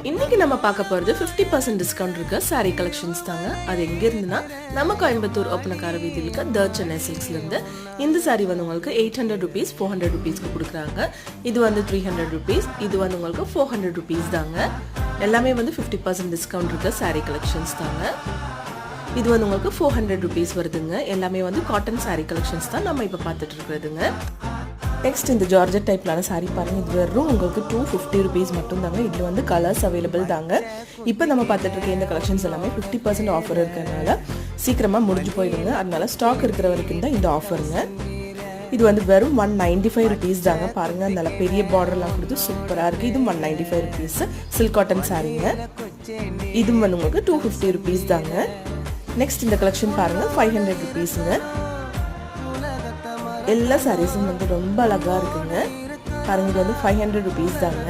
இன்னைக்கு நம்ம பார்க்க போகிறது 50% டிஸ்கவுண்ட் இருக்க சாரீ கலெக்ஷன்ஸ் தாங்க. அது எங்கே இருந்துன்னா நம்ம கோயம்புத்தூர் ஒப்பனக்கார வீதியில் இருக்க த சென்னை சில்க்ஸ்லேருந்து. இந்த சாரீ வந்து உங்களுக்கு 800 rupees 400 rupeesக்கு கொடுக்குறாங்க. இது வந்து 300 rupees, இது வந்து உங்களுக்கு 400 rupees தாங்க. எல்லாமே வந்து 50% டிஸ்கவுண்ட் இருக்க சாரீ கலெக்ஷன்ஸ் தாங்க. இது வந்து உங்களுக்கு 400 rupees வருதுங்க. எல்லாமே வந்து காட்டன் சாரீ கலெக்ஷன்ஸ் தான் நம்ம இப்போ பார்த்துட்டு இருக்கிறதுங்க. நெக்ஸ்ட் இந்த ஜார்ஜெட் டைப்லான சாரீ பாருங்கள். இது வெறும் உங்களுக்கு 250 rupees மட்டும் தாங்க. இதில் வந்து கலர்ஸ் அவைலபிள் தாங்க. இப்போ நம்ம பார்த்துட்டு இருக்க இந்த கலெக்ஷன்ஸ் எல்லாமே 50% ஆஃபர் இருக்கிறதுனால சீக்கிரமாக முடிஞ்சு போயிடுங்க. அதனால ஸ்டாக் இருக்கிற வரைக்கும் தான் இந்த ஆஃபருங்க. இது வந்து வெறும் 195 rupees தாங்க. பாருங்கள், அதனால பெரிய பார்டர்லாம் கொடுத்து சூப்பராக இருக்குது. இதுவும் 195 rupees சில்க் காட்டன் சாரீங்க. இதுவும் வந்து உங்களுக்கு 250 rupees தாங்க. நெக்ஸ்ட் இந்த கலெக்ஷன் பாருங்கள், 500 rupeesங்க. எல்லா சாரீஸும் வந்து ரொம்ப அழகாக இருக்குங்க. பாருங்க, இது வந்து 500 rupees தாங்க.